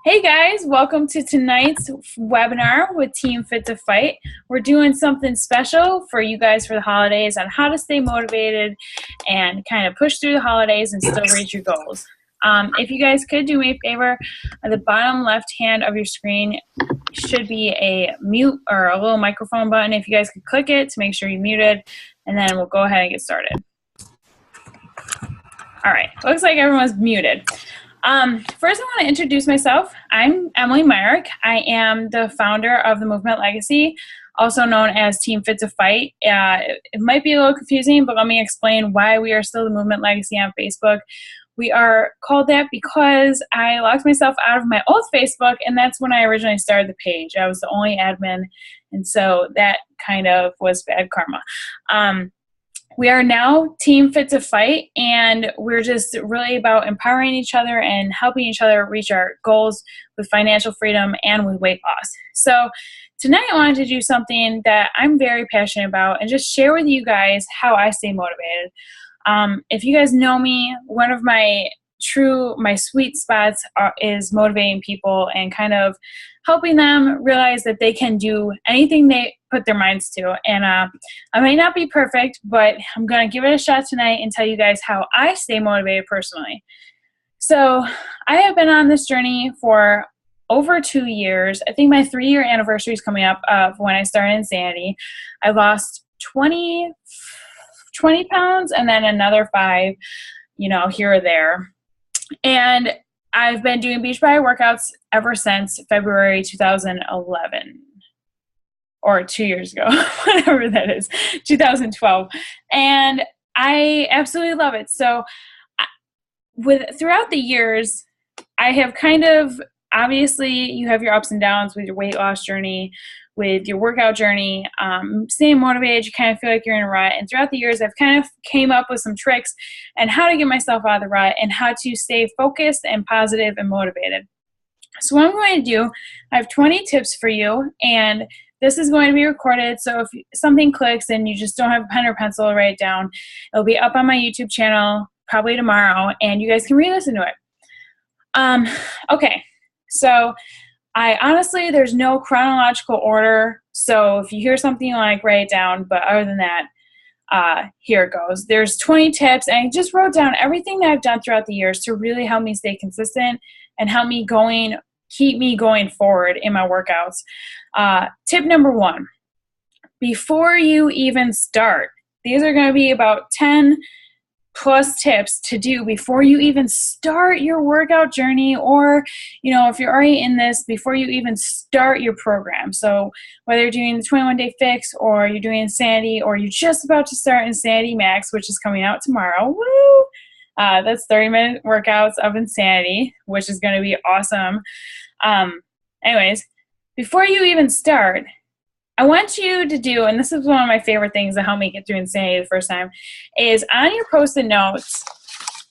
Hey guys, welcome to tonight's webinar with Team Fit to Fight. We're doing something special for you guys for the holidays on how to stay motivated and kind of push through the holidays and still reach your goals. If you guys could do me a favor, at the bottom left hand of your screen should be a mute or a little microphone button. If you guys could click it to make sure you're muted, and then we'll go ahead and get started. All right, looks like everyone's muted. First, I want to introduce myself. I'm Emily Myrick. I am the founder of the Movement Legacy, also known as Team Fit to Fight. It might be a little confusing, but let me explain why we are still the Movement Legacy on Facebook. We are called that because I locked myself out of my old Facebook, and that's when I originally started the page. I was the only admin, and so that kind of was bad karma. We are now Team Fit to Fight, and we're just really about empowering each other and helping each other reach our goals with financial freedom and with weight loss. So tonight I wanted to do something that I'm very passionate about and just share with you guys how I stay motivated. If you guys know me, one of my sweet spots is motivating people and kind of helping them realize that they can do anything they put their minds to. And I might not be perfect, but I'm going to give it a shot tonight and tell you guys how I stay motivated personally. So I have been on this journey for over 2 years. I think my 3-year anniversary is coming up of when I started Insanity. I lost 20 pounds and then another 5, here or there. And I've been doing Beachbody workouts ever since February 2011, or 2 years ago, whatever that is, 2012. And I absolutely love it. So throughout the years, I have kind of, obviously you have your ups and downs with your weight loss journey, with your workout journey, staying motivated, you kind of feel like you're in a rut. And throughout the years, I've kind of came up with some tricks and how to get myself out of the rut and how to stay focused and positive and motivated. So what I'm going to do, I have 20 tips for you, and this is going to be recorded. So if something clicks and you just don't have a pen or pencil to write it down, it'll be up on my YouTube channel probably tomorrow, and you guys can re-listen to it. Okay, so there's no chronological order, so if you hear something, like, write it down, but other than that, here it goes. There's 20 tips, and I just wrote down everything that I've done throughout the years to really help me stay consistent and help me keep me going forward in my workouts. Tip number 1, before you even start, these are going to be about 10 plus tips to do before you even start your workout journey, or if you're already in this, before you even start your program. So whether you're doing the 21-day fix, or you're doing Insanity, or you're just about to start Insanity Max, which is coming out tomorrow. Woo! That's 30-minute workouts of Insanity, which is going to be awesome. Anyways, before you even start, I want you to do, and this is one of my favorite things that helped me get through Insanity the first time, is on your Post-it notes,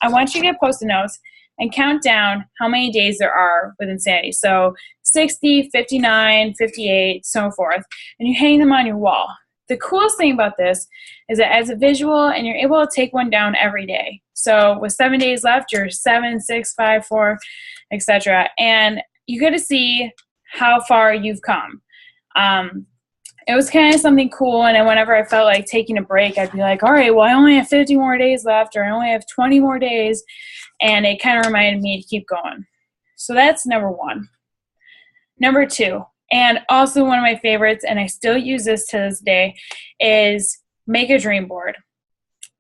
I want you to get Post-it notes and count down how many days there are with Insanity. So 60, 59, 58, so forth, and you hang them on your wall. The coolest thing about this is that as a visual, and you're able to take one down every day. So with 7 days left, you're 7, 6, 5, 4, etc. And you get to see how far you've come. It was kind of something cool, and whenever I felt like taking a break, I'd be like, all right, well, I only have 50 more days left, or I only have 20 more days, and it kind of reminded me to keep going. So that's number 1. Number 2, and also one of my favorites, and I still use this to this day, is make a dream board.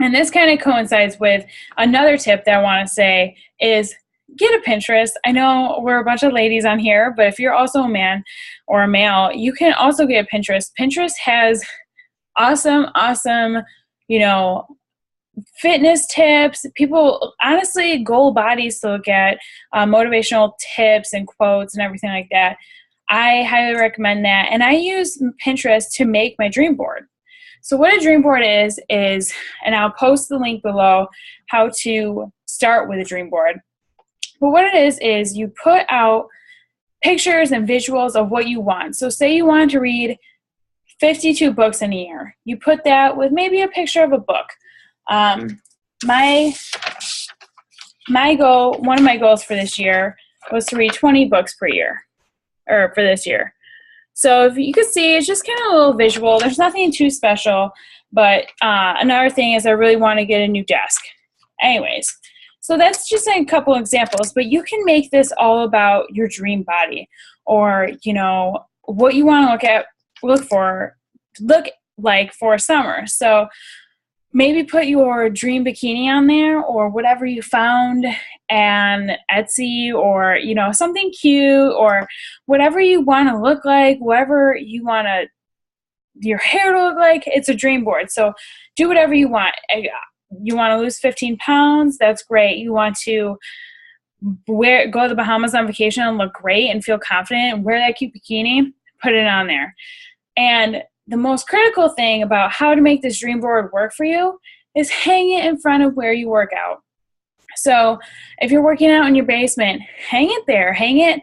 And this kind of coincides with another tip that I want to say is get a Pinterest. I know we're a bunch of ladies on here, but if you're also a man or a male, you can also get a Pinterest. Pinterest has awesome, fitness tips. People, honestly, goal bodies to look at, motivational tips and quotes and everything like that. I highly recommend that. And I use Pinterest to make my dream board. So what a dream board is, and I'll post the link below how to start with a dream board. But what it is you put out pictures and visuals of what you want. So say you want to read 52 books in a year. You put that with maybe a picture of a book. My goal, one of my goals for this year was to read 20 books per year, or for this year. So if you could see, it's just kind of a little visual. There's nothing too special, but another thing is I really want to get a new desk. Anyways, so that's just a couple examples, but you can make this all about your dream body, or, you know, what you want to look like for summer. So maybe put your dream bikini on there, or whatever you found and Etsy, or, you know, something cute, or whatever you want to look like, whatever you want your hair to look like. It's a dream board. So do whatever you want. You want to lose 15 pounds? That's great. You want to go to the Bahamas on vacation and look great and feel confident and wear that cute bikini? Put it on there. And the most critical thing about how to make this dream board work for you is hang it in front of where you work out. So if you're working out in your basement, hang it there. Hang it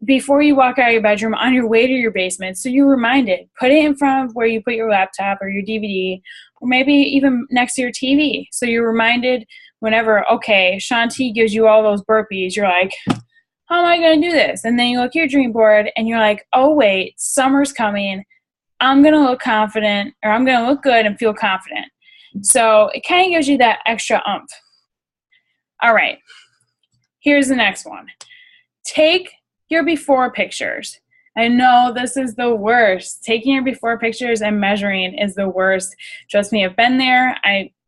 before you walk out of your bedroom on your way to your basement, so you're reminded. Put it in front of where you put your laptop or your DVD, or maybe even next to your TV, so you're reminded whenever, okay, Shanti gives you all those burpees, you're like, how am I going to do this? And then you look at your dream board and you're like, oh wait, summer's coming. I'm going to look confident, or I'm going to look good and feel confident. So it kind of gives you that extra oomph. All right, here's the next one. Take your before pictures. I know this is the worst. Taking your before pictures and measuring is the worst. Trust me, I've been there.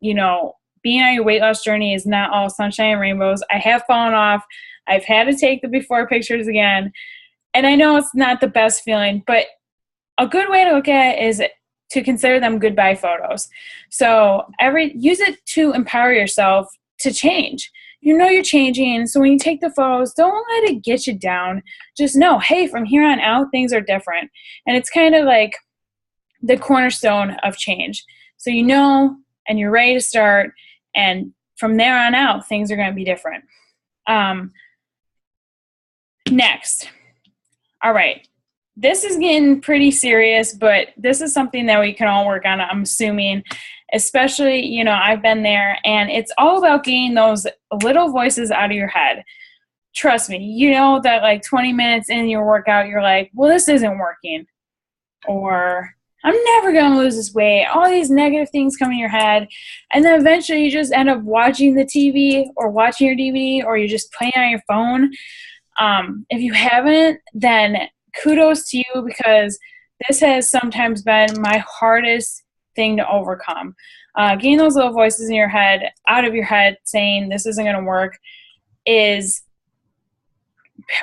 Being on your weight loss journey is not all sunshine and rainbows. I have fallen off. I've had to take the before pictures again. And I know it's not the best feeling, but a good way to look at it is to consider them goodbye photos. So use it to empower yourself to change. You know you're changing, so when you take the photos, don't let it get you down. Just know, hey, from here on out, things are different. And it's kind of like the cornerstone of change. So you know, and you're ready to start, and from there on out, things are going to be different. Next. All right. This is getting pretty serious, but this is something that we can all work on, I'm assuming. Especially, I've been there, and it's all about getting those little voices out of your head. Trust me, you know that like 20 minutes in your workout, you're like, well, this isn't working. Or I'm never going to lose this weight. All these negative things come in your head. And then eventually you just end up watching the TV or watching your DVD, or you're just playing on your phone. If you haven't, then kudos to you, because this has sometimes been my hardest thing to overcome. Getting those little voices in your head, out of your head, saying this isn't going to work, is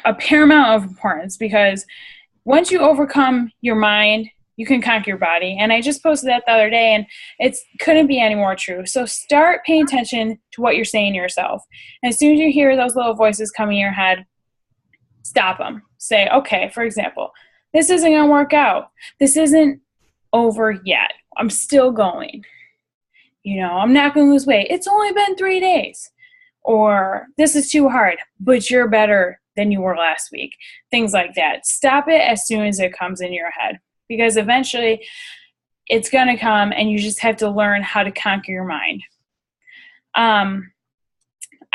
a paramount of importance, because once you overcome your mind, you can conquer your body. And I just posted that the other day, and it couldn't be any more true. So start paying attention to what you're saying to yourself. And as soon as you hear those little voices coming in your head, stop them. Say, okay, for example, this isn't going to work out. This isn't over yet. I'm still going. I'm not going to lose weight. It's only been 3 days. Or this is too hard, but you're better than you were last week. Things like that. Stop it as soon as it comes in your head, because eventually it's going to come, and you just have to learn how to conquer your mind.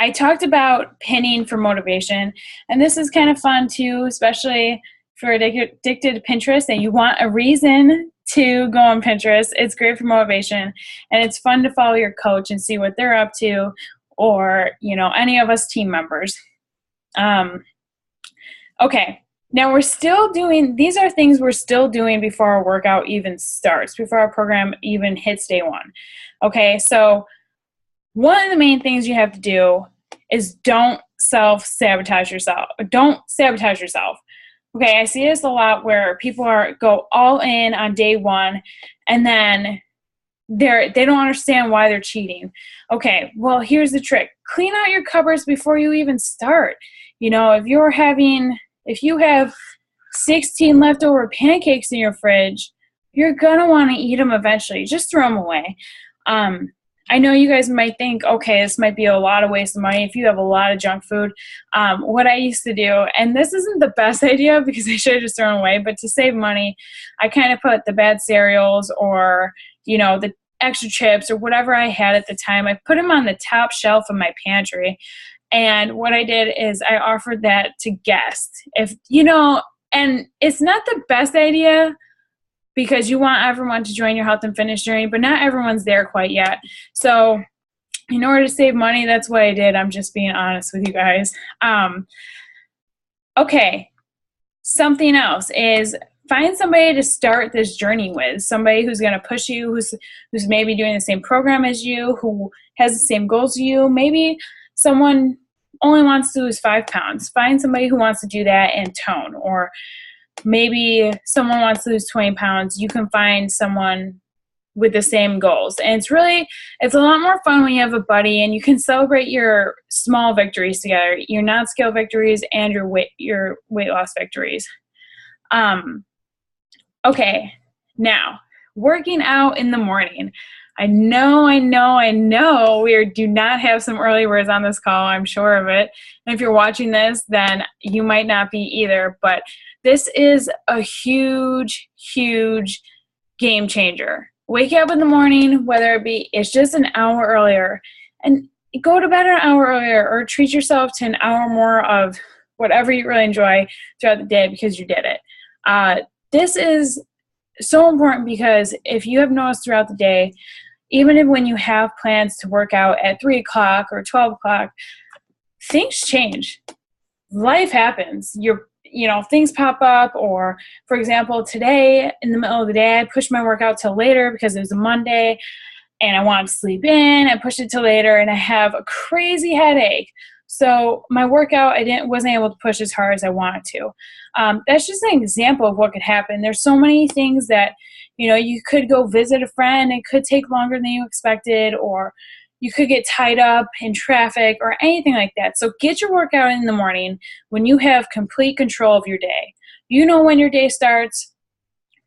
I talked about pinning for motivation, and this is kind of fun too, especially if you're addicted to Pinterest and you want a reason to go on Pinterest. It's great for motivation, and it's fun to follow your coach and see what they're up to, or any of us team members. Okay, now these are things we're still doing before our workout even starts, before our program even hits day one. Okay, so one of the main things you have to do is don't sabotage yourself. Don't sabotage yourself. Okay, I see this a lot where people go all in on day one, and then they don't understand why they're cheating. Okay, well, here's the trick. Clean out your cupboards before you even start. If you have 16 leftover pancakes in your fridge, you're going to want to eat them eventually. Just throw them away. I know you guys might think, okay, this might be a lot of waste of money if you have a lot of junk food. What I used to do, and this isn't the best idea because I should have just thrown away, but to save money, I kind of put the bad cereals or, the extra chips or whatever I had at the time. I put them on the top shelf of my pantry. And what I did is I offered that to guests. If, you know, and it's not the best idea because you want everyone to join your health and fitness journey, but not everyone's there quite yet. So in order to save money, that's what I did. I'm just being honest with you guys. Okay, something else is find somebody to start this journey with, somebody who's going to push you, who's maybe doing the same program as you, who has the same goals as you. Maybe someone only wants to lose 5 pounds. Find somebody who wants to do that and tone. Or maybe someone wants to lose 20 pounds. You can find someone with the same goals. And it's a lot more fun when you have a buddy and you can celebrate your small victories together, your non-scale victories and your weight loss victories. Okay, now, working out in the morning. I know we do not have some early birds on this call, I'm sure of it. And if you're watching this, then you might not be either, but this is a huge, huge game changer. Wake up in the morning, whether it's just an hour earlier, and go to bed an hour earlier, or treat yourself to an hour more of whatever you really enjoy throughout the day because you did it. This is so important because if you have noticed throughout the day, even when you have plans to work out at 3 o'clock or 12 o'clock, things change. Life happens. Things pop up, or for example, today in the middle of the day, I pushed my workout till later because it was a Monday and I wanted to sleep in. I pushed it till later and I have a crazy headache. So my workout, wasn't able to push as hard as I wanted to. That's just an example of what could happen. There's so many things that, you could go visit a friend. It could take longer than you expected, or you could get tied up in traffic or anything like that. So get your workout in the morning when you have complete control of your day. You know when your day starts,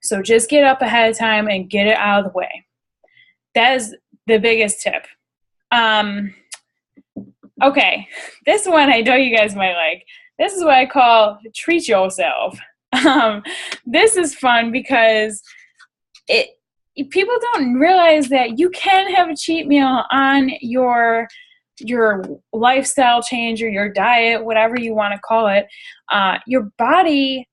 so just get up ahead of time and get it out of the way. That is the biggest tip. Okay, this one I know you guys might like. This is what I call treat yourself. This is fun because people don't realize that you can have a cheat meal on your lifestyle change or your diet, whatever you want to call it. Your body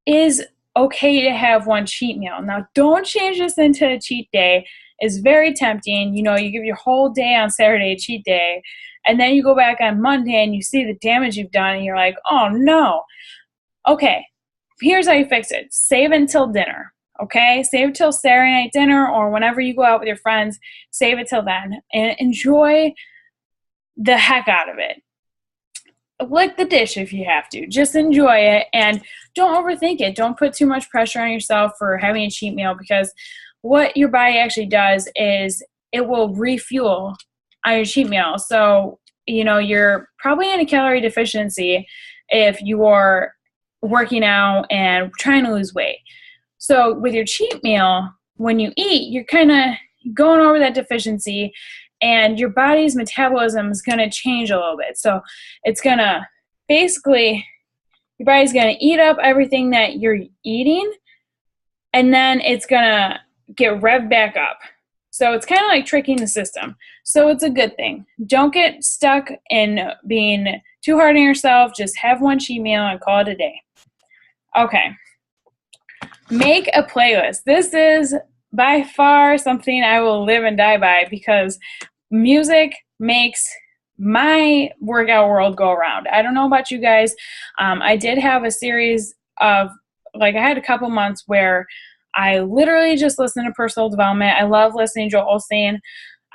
is okay to have one cheat meal. Now, don't change this into a cheat day. It's very tempting. You give your whole day on Saturday, cheat day, and then you go back on Monday and you see the damage you've done and you're like, oh no. Okay, here's how you fix it. Save until dinner. Okay, save till Saturday night dinner or whenever you go out with your friends, save it till then and enjoy the heck out of it. Lick the dish if you have to. Just enjoy it and don't overthink it. Don't put too much pressure on yourself for having a cheat meal, because what your body actually does is it will refuel on your cheat meal. So, you're probably in a calorie deficiency if you are working out and trying to lose weight. So with your cheat meal, when you eat, you're kind of going over that deficiency and your body's metabolism is going to change a little bit. So it's going to your body's going to eat up everything that you're eating, and then it's going to get revved back up. So it's kind of like tricking the system. So it's a good thing. Don't get stuck in being too hard on yourself. Just have one cheat meal and call it a day. Okay. Make a playlist. This is by far something I will live and die by because music makes my workout world go around. I don't know about you guys. I did have a series of, I had a couple months where I literally just listened to personal development. I love listening to Joel Osteen.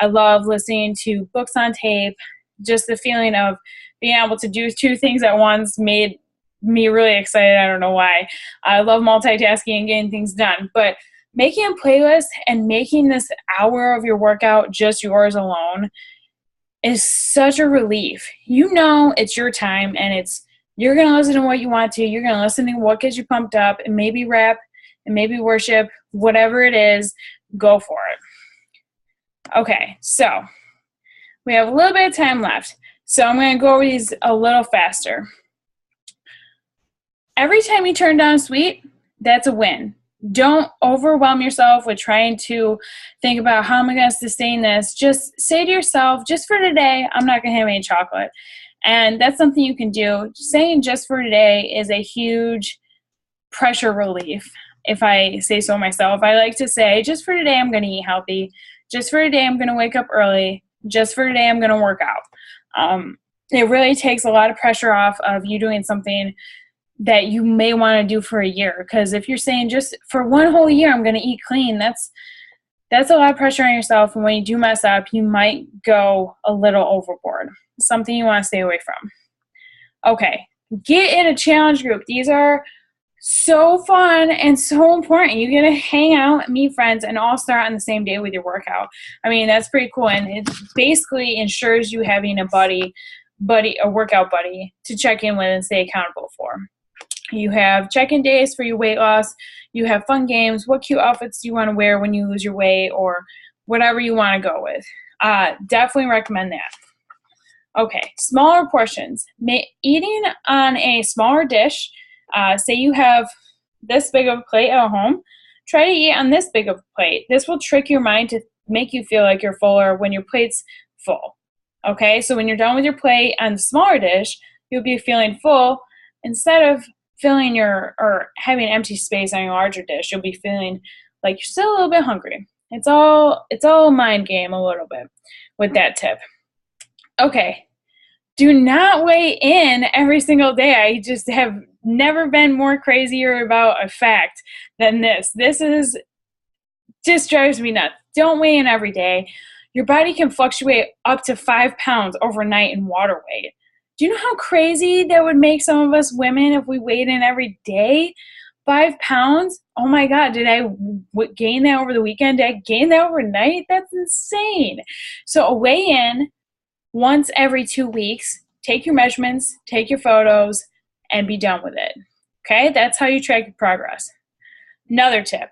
I love listening to books on tape. Just the feeling of being able to do 2 things at once made me really excited. I don't know why. I love multitasking and getting things done. But making a playlist and making this hour of your workout just yours alone is such a relief. It's your time and you're going to listen to what you want to. You're going to listen to what gets you pumped up and maybe rap and maybe worship, whatever it is, go for it. Okay, so we have a little bit of time left. So I'm going to go over these a little faster. Every time you turn down sweet, that's a win. Don't overwhelm yourself with trying to think about how am I going to sustain this. Just say to yourself, just for today, I'm not going to have any chocolate. And that's something you can do. Saying just for today is a huge pressure relief, if I say so myself. I like to say, just for today, I'm going to eat healthy. Just for today, I'm going to wake up early. Just for today, I'm going to work out. It really takes a lot of pressure off of you doing something that you may want to do for a year. Because if you're saying just for one whole year, I'm going to eat clean, that's a lot of pressure on yourself. And when you do mess up, you might go a little overboard. Something you want to stay away from. Okay, get in a challenge group. These are so fun and so important. You get to hang out, meet friends, and all start on the same day with your workout. I mean, that's pretty cool. And it basically ensures you having a workout buddy to check in with and stay accountable for. You have check-in days for your weight loss. You have fun games. What cute outfits do you want to wear when you lose your weight, or whatever you want to go with. Definitely recommend that. Okay, smaller portions. Eating on a smaller dish. Say you have this big of a plate at home. Try to eat on this big of a plate. This will trick your mind to make you feel like you're fuller when your plate's full. Okay, so when you're done with your plate on the smaller dish, you'll be feeling full. Instead of filling or having empty space on your larger dish, you'll be feeling like you're still a little bit hungry. It's all a mind game a little bit with that tip. Okay, do not weigh in every single day. I just have never been more crazier about a fact than this. This is just drives me nuts. Don't weigh in every day. Your body can fluctuate up to 5 pounds overnight in water weight. Do you know how crazy that would make some of us women if we weighed in every day? 5 pounds? Oh my God, did I gain that over the weekend? Did I gain that overnight? That's insane. So weigh in once every 2 weeks. Take your measurements, take your photos, and be done with it. Okay, that's how you track your progress. Another tip.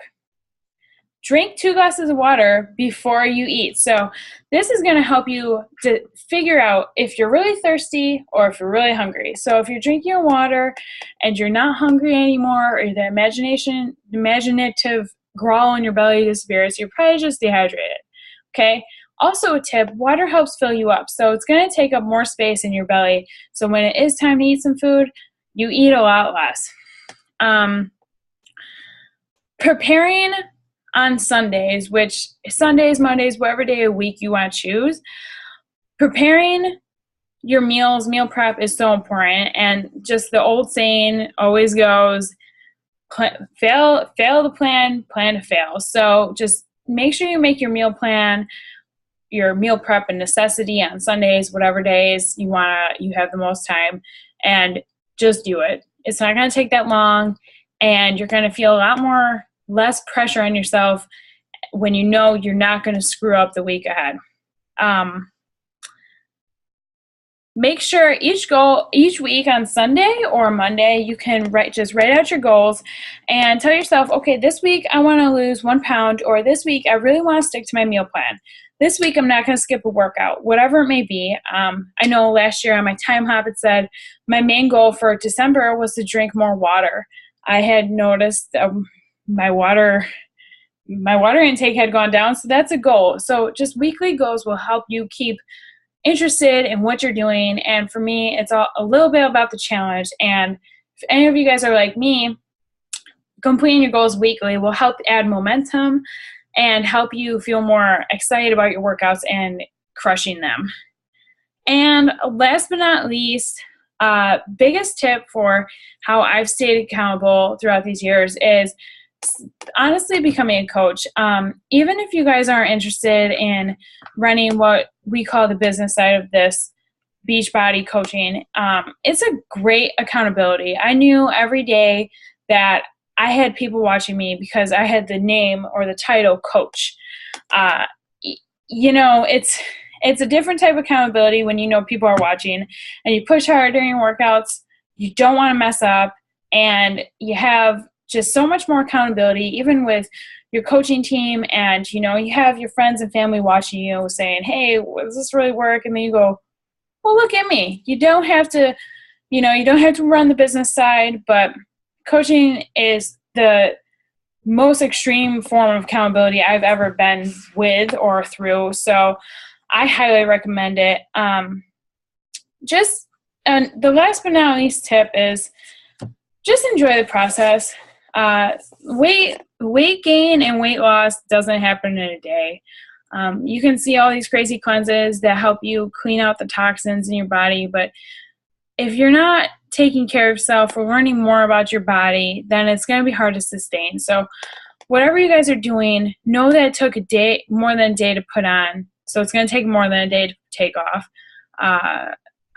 Drink 2 glasses of water before you eat. So this is going to help you to figure out if you're really thirsty or if you're really hungry. So if you're drinking your water and you're not hungry anymore, or the imaginative growl in your belly disappears, you're probably just dehydrated. Okay? Also a tip, water helps fill you up. So it's going to take up more space in your belly. So when it is time to eat some food, you eat a lot less. Preparing on Sundays, which Sundays, Mondays, whatever day of week you want to choose, preparing your meals, meal prep is so important. And just the old saying always goes, fail to plan to fail. So just make sure you make your meal plan, your meal prep a necessity on Sundays, whatever days you have the most time, and just do it. It's not going to take that long, and you're going to feel a lot less pressure on yourself when you know you're not going to screw up the week ahead. Make sure each week on Sunday or Monday, you can write out your goals and tell yourself, okay, this week I want to lose 1 pound, or this week I really want to stick to my meal plan. This week I'm not going to skip a workout, whatever it may be. I know last year on my time hop, it said my main goal for December was to drink more water. I had noticed my water intake had gone down, so that's a goal. So just weekly goals will help you keep interested in what you're doing. And for me, it's a little bit about the challenge. And if any of you guys are like me, completing your goals weekly will help add momentum and help you feel more excited about your workouts and crushing them. And last but not least, biggest tip for how I've stayed accountable throughout these years is honestly becoming a coach. Even if you guys aren't interested in running what we call the business side of this, Beachbody coaching, it's a great accountability. I knew every day that I had people watching me because I had the name or the title coach. It's a different type of accountability when you know people are watching and you push hard during workouts. You don't want to mess up, and you have just so much more accountability, even with your coaching team. And, you have your friends and family watching you saying, hey, does this really work? And then you go, well, look at me. You don't have to run the business side, but coaching is the most extreme form of accountability I've ever been with or through. So I highly recommend it. Just And the last but not least tip is just enjoy the process. Weight gain and weight loss doesn't happen in a day. You can see all these crazy cleanses that help you clean out the toxins in your body, but if you're not taking care of yourself or learning more about your body, then it's going to be hard to sustain. So whatever you guys are doing, know that it took more than a day to put on. So it's going to take more than a day to take off.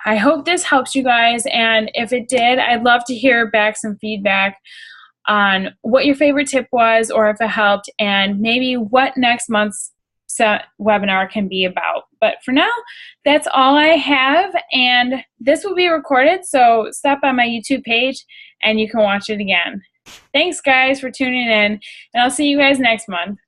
I hope this helps you guys, and if it did, I'd love to hear back some feedback on what your favorite tip was, or if it helped, and maybe what next month's webinar can be about. But for now, that's all I have, and this will be recorded, so stop by my YouTube page and you can watch it again. Thanks guys for tuning in, and I'll see you guys next month.